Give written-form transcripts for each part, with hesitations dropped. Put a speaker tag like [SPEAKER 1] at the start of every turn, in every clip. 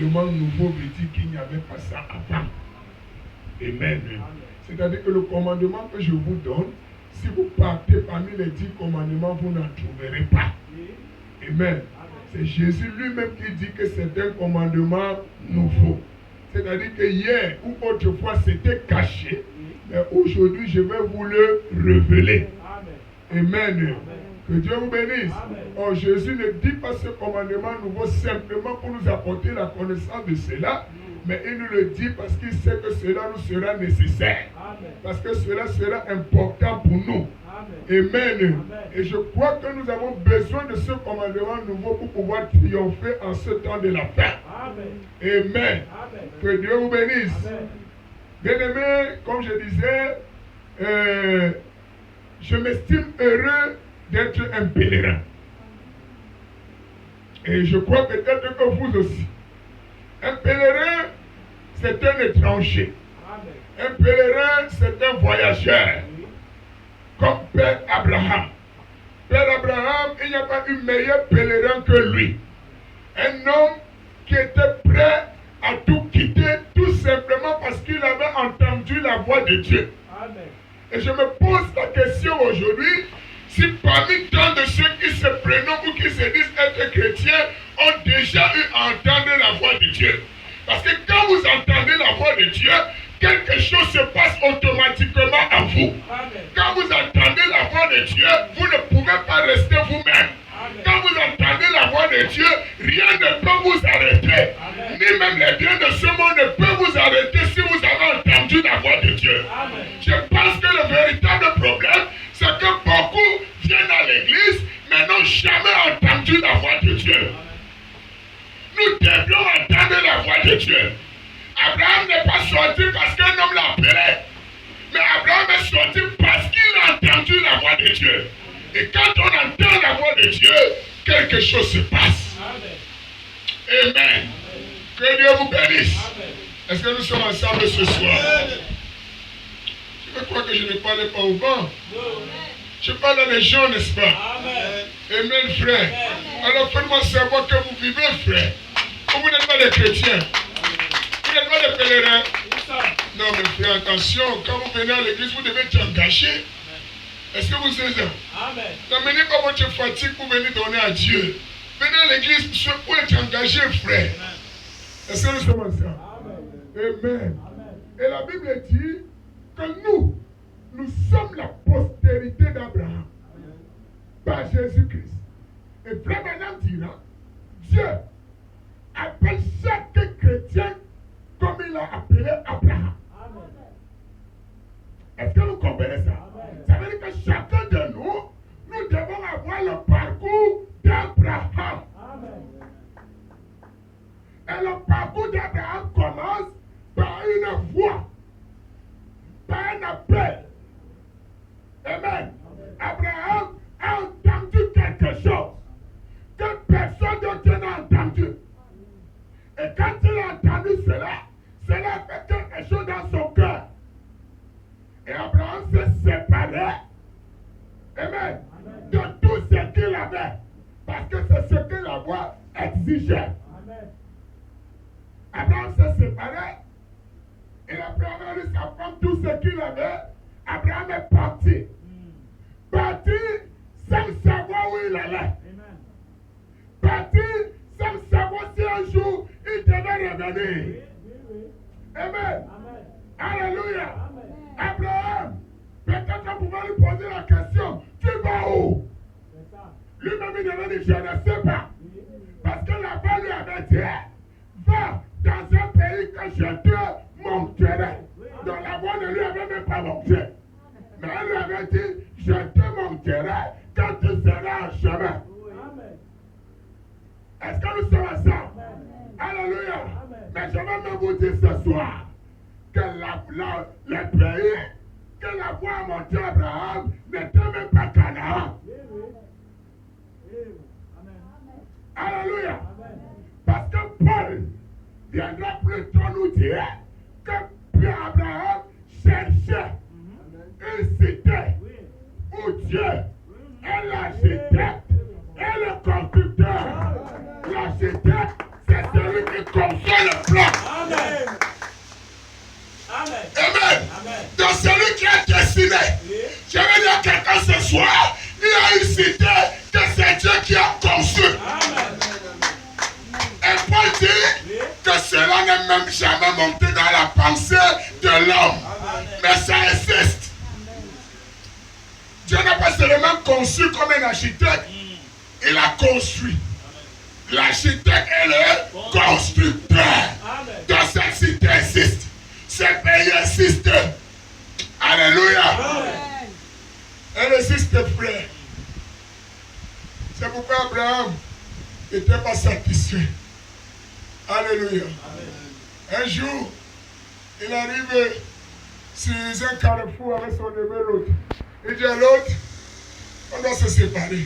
[SPEAKER 1] commandement nouveau veut dire qu'il n'y avait pas ça avant. Amen. C'est-à-dire que le commandement que je vous donne, si vous partez parmi les 10 commandements, vous n'en trouverez pas. Amen. C'est Jésus lui-même qui dit que c'est un commandement nouveau. C'est-à-dire que hier ou autrefois c'était caché, mais aujourd'hui je vais vous le révéler. Amen. Que Dieu vous bénisse. Oh, Jésus ne dit pas ce commandement nouveau simplement pour nous apporter la connaissance de cela, mais il nous le dit parce qu'il sait que cela nous sera nécessaire. Parce que cela sera important pour nous. Amen. Et je crois que nous avons besoin de ce commandement nouveau pour pouvoir triompher en ce temps de la fin. Amen. Que Dieu vous bénisse. Bien-aimés, comme je disais, je m'estime heureux d'être un pèlerin. Et je crois peut-être que vous aussi. Un pèlerin, c'est un étranger. Un pèlerin, c'est un voyageur. Comme Père Abraham. Père Abraham, il n'y a pas eu meilleur pèlerin que lui. Un homme qui était prêt à tout quitter, tout simplement parce qu'il avait entendu la voix de Dieu. Amen. Et je me pose la question aujourd'hui, si parmi tant de ceux qui se prénomment ou qui se disent être chrétiens ont déjà eu à entendre la voix de Dieu. Parce que quand vous entendez la voix de Dieu, quelque chose se passe automatiquement à vous. Amen. Quand vous entendez la voix de Dieu, vous ne pouvez pas rester vous-même. Quand vous entendez la voix de Dieu, rien ne peut vous arrêter. Amen. Ni même les biens de ce monde ne peuvent vous arrêter si vous avez entendu la voix de Dieu. Amen. Je pense que le véritable problème, c'est que beaucoup viennent à l'église, mais n'ont jamais entendu la voix de Dieu. Amen. Nous devions entendre la voix de Dieu. Abraham n'est pas sorti parce qu'un homme l'appelait. Mais Abraham est sorti parce qu'il a entendu la voix de Dieu. Et quand on entend la voix de Dieu, quelque chose se passe. Amen. Amen. Que Dieu vous bénisse. Est-ce que nous sommes ensemble ce soir? Je crois que je ne parlais pas au vent. Je parle à les gens, n'est-ce pas? Amen, frère. Alors faites-moi savoir que vous vivez, frère. Vous n'êtes pas des chrétiens. Vous n'êtes pas des pèlerins. Non, mais frère, attention. Quand vous venez à l'église, vous devez être engagé. Est-ce que vous savez ça? Amen. N'amenez pas votre fatigue pour venir donner à Dieu. Venez à l'église pour être engagé, frère. Est-ce que nous sommes ensemble? Amen. Amen. Et la Bible dit que nous sommes la postérité d'Abraham par Jésus-Christ. Et frère Branham dira, Dieu appelle chaque chrétien comme il a appelé Abraham. Est-ce que vous comprenez ça? Ça veut dire que chacun de nous devons avoir le parcours d'Abraham. Et le parcours d'Abraham commence par une voix, par un appel. Amen. Abraham a entendu quelque chose que personne d'autre n'a entendu. Et quand il a entendu cela, cela a fait quelque chose dans son cœur. Et Abraham s'est séparé, amen, de tout ce qu'il avait. Parce que c'est ce que la voix exigeait. Abraham s'est séparé. Et après avoir eu sa femme, tout ce qu'il avait, Abraham est parti. Parti sans savoir où il allait. Parti sans savoir si un jour il devait revenir. Amen. Alléluia. Abraham, peut-être qu'on pouvait lui poser la question, tu vas où? Lui-même il devait dire, je ne sais pas. Parce que la voix lui avait dit, va dans un pays que je te montrerai. Donc la voix ne lui avait même pas montré. Mais elle lui avait dit, je te montrerai quand tu seras en chemin. Est-ce que nous sommes ensemble? Alléluia. Mais je vais même vous dire ce soir que le pays que la voix a montré à Abraham n'était même pas Canaan. Alléluia. Parce que Paul viendra plus tôt nous dire que Pierre Abraham cherchait une cité où Dieu est l'architecte et le constructeur. L'architecte, c'est celui qui construit le plan. Amen. Donc celui qui est destiné, je vais dire à quelqu'un ce soir, il a une cité que c'est Dieu qui a conçu. Et Paul dit que cela n'est même jamais monté dans la pensée de l'homme. Mais ça existe. Dieu n'a pas seulement conçu comme un architecte, il a construit. L'architecte est le constructeur. Donc cette cité existe. Ce pays existe. Alléluia. Elle existe, frère. C'est pourquoi Abraham n'était pas satisfait. Alléluia. Un jour, il arrive sur un carrefour avec son aimé l'autre. Il dit à l'autre, on doit se séparer.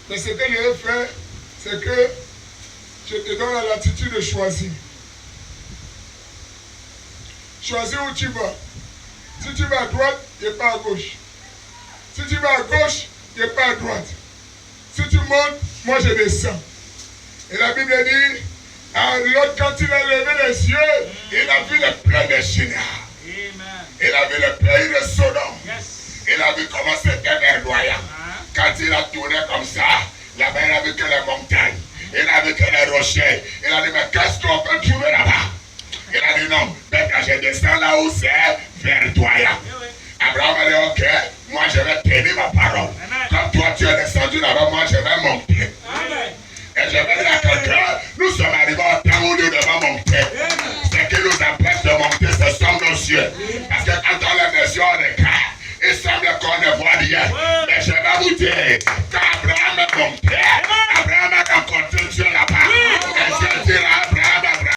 [SPEAKER 1] Mais ce que je vais faire, c'est que je te donne la latitude de choisir. Choisis où tu vas. Si tu vas à droite, il n'est pas à gauche. Si tu vas à gauche, il n'est pas à droite. Si tu montes, moi je descends. Et la Bible dit, l'autre quand il a levé les yeux, il a vu le plain de Shinar. Il a vu le pays de Sodome. Il a vu comment c'était verdoyant. Quand il a tourné comme ça, là-bas il a vu que les montagnes. Il a vu que les rochers. Il a dit, mais qu'est-ce qu'on peut trouver là-bas? Il a dit non, mais quand je descends là où c'est verdoyant. Abraham a dit ok, moi je vais tenir ma parole. Comme toi tu es descendu là-bas, moi je vais monter. Et je vais dire à quelqu'un, nous sommes arrivés au temps où nous devons monter. Ce qui nous empêche de monter, ce sont nos yeux. Parce que quand on les met sur le cas, il semble qu'on ne voit rien. Mais je vais vous dire,